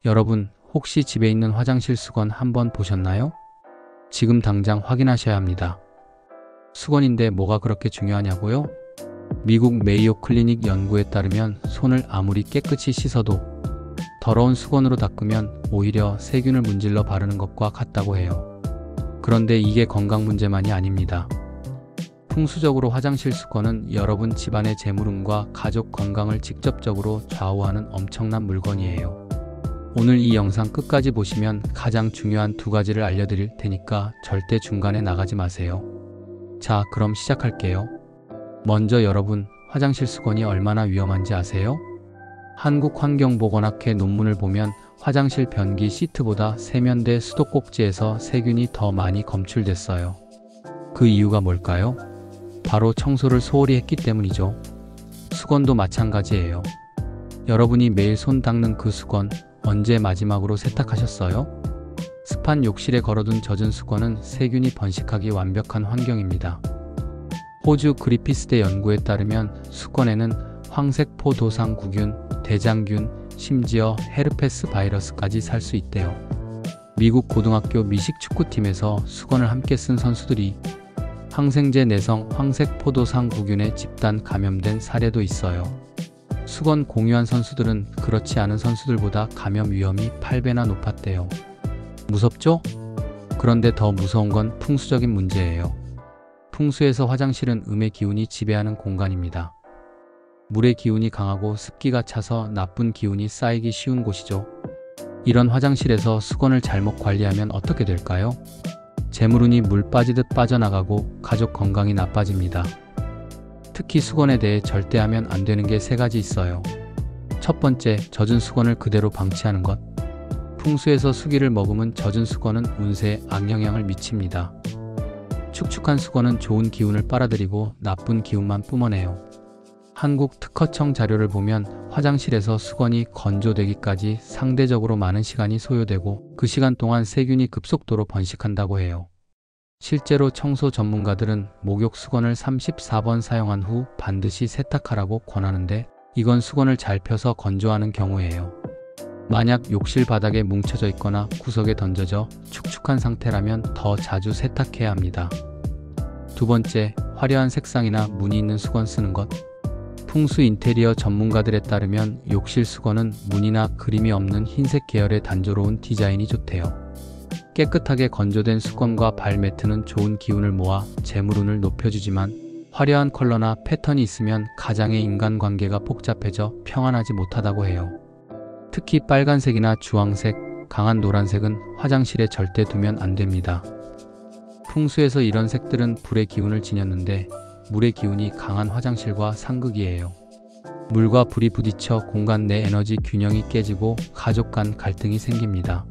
여러분, 혹시 집에 있는 화장실 수건 한번 보셨나요? 지금 당장 확인하셔야 합니다. 수건인데 뭐가 그렇게 중요하냐고요? 미국 메이오 클리닉 연구에 따르면 손을 아무리 깨끗이 씻어도 더러운 수건으로 닦으면 오히려 세균을 문질러 바르는 것과 같다고 해요. 그런데 이게 건강 문제만이 아닙니다. 풍수적으로 화장실 수건은 여러분 집안의 재물운과 가족 건강을 직접적으로 좌우하는 엄청난 물건이에요. 오늘 이 영상 끝까지 보시면 가장 중요한 두 가지를 알려드릴 테니까 절대 중간에 나가지 마세요. 자, 그럼 시작할게요. 먼저 여러분, 화장실 수건이 얼마나 위험한지 아세요? 한국환경보건학회 논문을 보면 화장실 변기 시트보다 세면대 수도꼭지에서 세균이 더 많이 검출됐어요. 그 이유가 뭘까요? 바로 청소를 소홀히 했기 때문이죠. 수건도 마찬가지예요. 여러분이 매일 손 닦는 그 수건 언제 마지막으로 세탁하셨어요? 습한 욕실에 걸어둔 젖은 수건은 세균이 번식하기 완벽한 환경입니다. 호주 그리피스대 연구에 따르면 수건에는 황색포도상구균, 대장균, 심지어 헤르페스 바이러스까지 살 수 있대요. 미국 고등학교 미식축구팀에서 수건을 함께 쓴 선수들이 항생제 내성 황색포도상구균에 집단 감염된 사례도 있어요. 수건 공유한 선수들은 그렇지 않은 선수들보다 감염 위험이 8배나 높았대요. 무섭죠? 그런데 더 무서운 건 풍수적인 문제예요. 풍수에서 화장실은 음의 기운이 지배하는 공간입니다. 물의 기운이 강하고 습기가 차서 나쁜 기운이 쌓이기 쉬운 곳이죠. 이런 화장실에서 수건을 잘못 관리하면 어떻게 될까요? 재물운이 물 빠지듯 빠져나가고 가족 건강이 나빠집니다. 특히 수건에 대해 절대 하면 안 되는 게 세 가지 있어요. 첫 번째, 젖은 수건을 그대로 방치하는 것. 풍수에서 수기를 머금은 젖은 수건은 운세에 악영향을 미칩니다. 축축한 수건은 좋은 기운을 빨아들이고 나쁜 기운만 뿜어내요. 한국특허청 자료를 보면 화장실에서 수건이 건조되기까지 상대적으로 많은 시간이 소요되고 그 시간 동안 세균이 급속도로 번식한다고 해요. 실제로 청소 전문가들은 목욕 수건을 34번 사용한 후 반드시 세탁하라고 권하는데 이건 수건을 잘 펴서 건조하는 경우예요. 만약 욕실 바닥에 뭉쳐져 있거나 구석에 던져져 축축한 상태라면 더 자주 세탁해야 합니다. 두 번째, 화려한 색상이나 무늬 있는 수건 쓰는 것. 풍수 인테리어 전문가들에 따르면 욕실 수건은 무늬나 그림이 없는 흰색 계열의 단조로운 디자인이 좋대요. 깨끗하게 건조된 수건과 발매트는 좋은 기운을 모아 재물운을 높여주지만 화려한 컬러나 패턴이 있으면 가장의 인간관계가 복잡해져 평안하지 못하다고 해요. 특히 빨간색이나 주황색, 강한 노란색은 화장실에 절대 두면 안 됩니다. 풍수에서 이런 색들은 불의 기운을 지녔는데 물의 기운이 강한 화장실과 상극이에요. 물과 불이 부딪혀 공간 내 에너지 균형이 깨지고 가족 간 갈등이 생깁니다.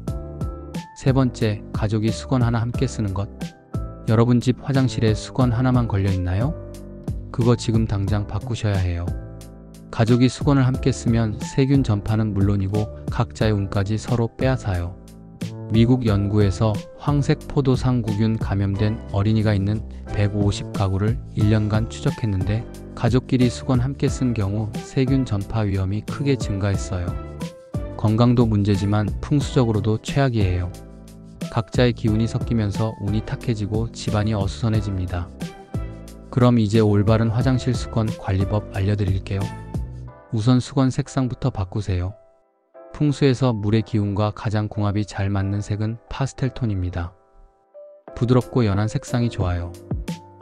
세 번째, 가족이 수건 하나 함께 쓰는 것. 여러분 집 화장실에 수건 하나만 걸려 있나요? 그거 지금 당장 바꾸셔야 해요. 가족이 수건을 함께 쓰면 세균 전파는 물론이고 각자의 운까지 서로 빼앗아요. 미국 연구에서 황색포도상구균 감염된 어린이가 있는 150가구를 1년간 추적했는데 가족끼리 수건 함께 쓴 경우 세균 전파 위험이 크게 증가했어요. 건강도 문제지만 풍수적으로도 최악이에요. 각자의 기운이 섞이면서 운이 탁해지고 집안이 어수선해집니다. 그럼 이제 올바른 화장실 수건 관리법 알려드릴게요. 우선 수건 색상부터 바꾸세요. 풍수에서 물의 기운과 가장 궁합이 잘 맞는 색은 파스텔 톤입니다. 부드럽고 연한 색상이 좋아요.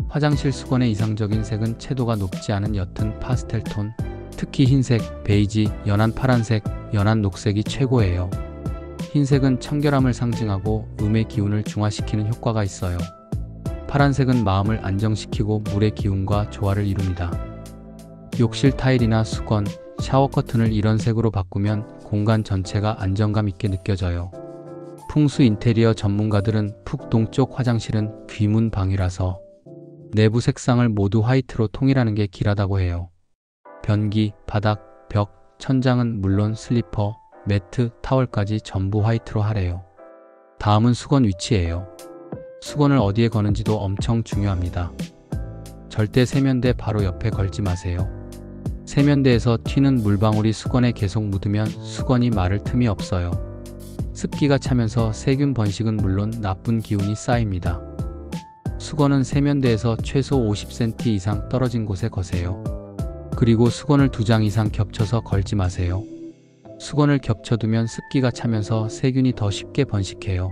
화장실 수건의 이상적인 색은 채도가 높지 않은 옅은 파스텔 톤, 특히 흰색, 베이지, 연한 파란색, 연한 녹색이 최고예요. 흰색은 청결함을 상징하고 음의 기운을 중화시키는 효과가 있어요. 파란색은 마음을 안정시키고 물의 기운과 조화를 이룹니다. 욕실 타일이나 수건, 샤워 커튼을 이런 색으로 바꾸면 공간 전체가 안정감 있게 느껴져요. 풍수 인테리어 전문가들은 북동쪽 화장실은 귀문 방위라서 내부 색상을 모두 화이트로 통일하는 게 길하다고 해요. 변기, 바닥, 벽, 천장은 물론 슬리퍼, 매트, 타월까지 전부 화이트로 하래요. 다음은 수건 위치예요. 수건을 어디에 거는지도 엄청 중요합니다. 절대 세면대 바로 옆에 걸지 마세요. 세면대에서 튀는 물방울이 수건에 계속 묻으면 수건이 마를 틈이 없어요. 습기가 차면서 세균 번식은 물론 나쁜 기운이 쌓입니다. 수건은 세면대에서 최소 50cm 이상 떨어진 곳에 거세요. 그리고 수건을 2장 이상 겹쳐서 걸지 마세요. 수건을 겹쳐두면 습기가 차면서 세균이 더 쉽게 번식해요.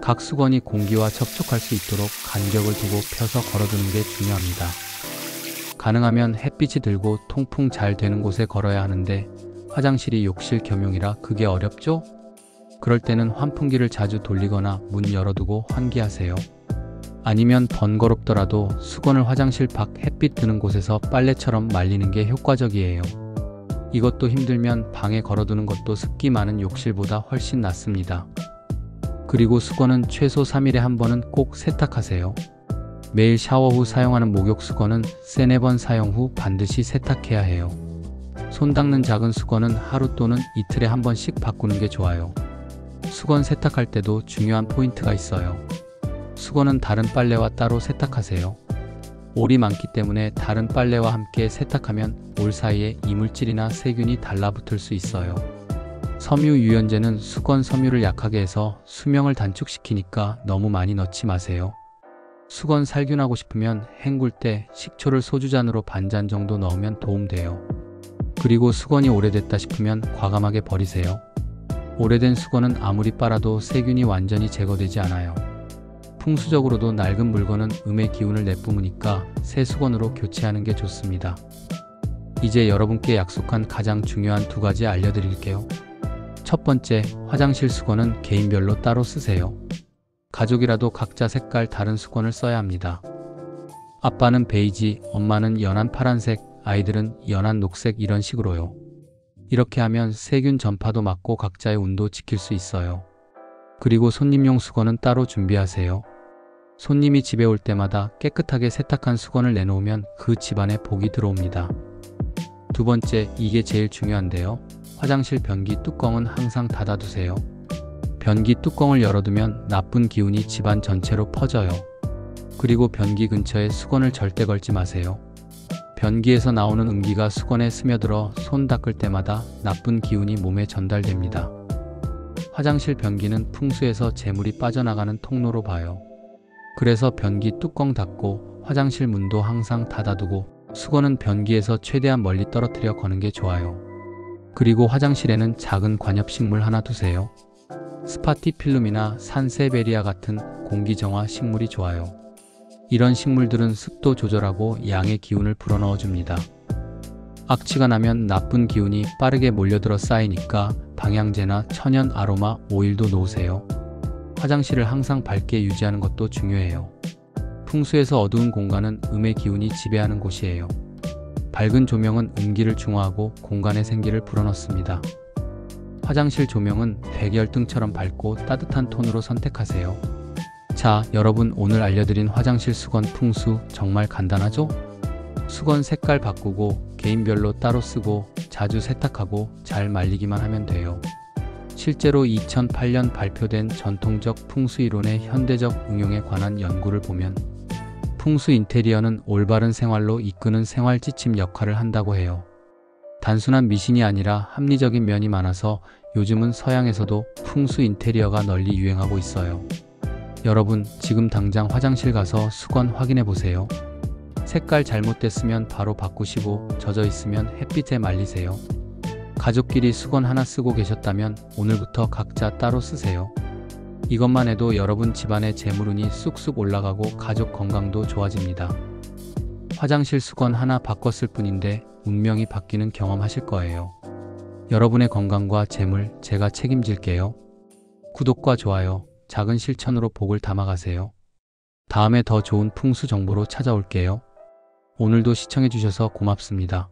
각 수건이 공기와 접촉할 수 있도록 간격을 두고 펴서 걸어두는 게 중요합니다. 가능하면 햇빛이 들고 통풍 잘 되는 곳에 걸어야 하는데 화장실이 욕실 겸용이라 그게 어렵죠? 그럴 때는 환풍기를 자주 돌리거나 문 열어두고 환기하세요. 아니면 번거롭더라도 수건을 화장실 밖 햇빛 드는 곳에서 빨래처럼 말리는 게 효과적이에요. 이것도 힘들면 방에 걸어두는 것도 습기 많은 욕실보다 훨씬 낫습니다. 그리고 수건은 최소 3일에 한 번은 꼭 세탁하세요. 매일 샤워 후 사용하는 목욕 수건은 3-4번 사용 후 반드시 세탁해야 해요. 손 닦는 작은 수건은 하루 또는 이틀에 한 번씩 바꾸는 게 좋아요. 수건 세탁할 때도 중요한 포인트가 있어요. 수건은 다른 빨래와 따로 세탁하세요. 올이 많기 때문에 다른 빨래와 함께 세탁하면 올 사이에 이물질이나 세균이 달라붙을 수 있어요. 섬유 유연제는 수건 섬유를 약하게 해서 수명을 단축시키니까 너무 많이 넣지 마세요. 수건 살균하고 싶으면 헹굴 때 식초를 소주잔으로 반잔 정도 넣으면 도움돼요. 그리고 수건이 오래됐다 싶으면 과감하게 버리세요. 오래된 수건은 아무리 빨아도 세균이 완전히 제거되지 않아요. 풍수적으로도 낡은 물건은 음의 기운을 내뿜으니까 새 수건으로 교체하는 게 좋습니다. 이제 여러분께 약속한 가장 중요한 2가지 알려드릴게요. 첫 번째, 화장실 수건은 개인별로 따로 쓰세요. 가족이라도 각자 색깔 다른 수건을 써야 합니다. 아빠는 베이지, 엄마는 연한 파란색, 아이들은 연한 녹색 이런 식으로요. 이렇게 하면 세균 전파도 막고 각자의 운도 지킬 수 있어요. 그리고 손님용 수건은 따로 준비하세요. 손님이 집에 올 때마다 깨끗하게 세탁한 수건을 내놓으면 그 집안에 복이 들어옵니다. 두 번째, 이게 제일 중요한데요. 화장실 변기 뚜껑은 항상 닫아두세요. 변기 뚜껑을 열어두면 나쁜 기운이 집안 전체로 퍼져요. 그리고 변기 근처에 수건을 절대 걸지 마세요. 변기에서 나오는 음기가 수건에 스며들어 손 닦을 때마다 나쁜 기운이 몸에 전달됩니다. 화장실 변기는 풍수에서 재물이 빠져나가는 통로로 봐요. 그래서 변기 뚜껑 닫고 화장실 문도 항상 닫아두고 수건은 변기에서 최대한 멀리 떨어뜨려 거는 게 좋아요. 그리고 화장실에는 작은 관엽식물 하나 두세요. 스파티필름이나 산세베리아 같은 공기정화 식물이 좋아요. 이런 식물들은 습도 조절하고 양의 기운을 불어넣어 줍니다. 악취가 나면 나쁜 기운이 빠르게 몰려들어 쌓이니까 방향제나 천연 아로마 오일도 놓으세요. 화장실을 항상 밝게 유지하는 것도 중요해요. 풍수에서 어두운 공간은 음의 기운이 지배하는 곳이에요. 밝은 조명은 음기를 중화하고 공간의 생기를 불어넣습니다. 화장실 조명은 백열등처럼 밝고 따뜻한 톤으로 선택하세요. 자, 여러분, 오늘 알려드린 화장실 수건 풍수 정말 간단하죠? 수건 색깔 바꾸고 개인별로 따로 쓰고 자주 세탁하고 잘 말리기만 하면 돼요. 실제로 2008년 발표된 전통적 풍수 이론의 현대적 응용에 관한 연구를 보면 풍수 인테리어는 올바른 생활로 이끄는 생활 지침 역할을 한다고 해요. 단순한 미신이 아니라 합리적인 면이 많아서 요즘은 서양에서도 풍수 인테리어가 널리 유행하고 있어요. 여러분, 지금 당장 화장실 가서 수건 확인해 보세요. 색깔 잘못됐으면 바로 바꾸시고 젖어 있으면 햇빛에 말리세요. 가족끼리 수건 하나 쓰고 계셨다면 오늘부터 각자 따로 쓰세요. 이것만 해도 여러분 집안의 재물운이 쑥쑥 올라가고 가족 건강도 좋아집니다. 화장실 수건 하나 바꿨을 뿐인데 운명이 바뀌는 경험하실 거예요. 여러분의 건강과 재물 제가 책임질게요. 구독과 좋아요, 작은 실천으로 복을 담아가세요. 다음에 더 좋은 풍수 정보로 찾아올게요. 오늘도 시청해주셔서 고맙습니다.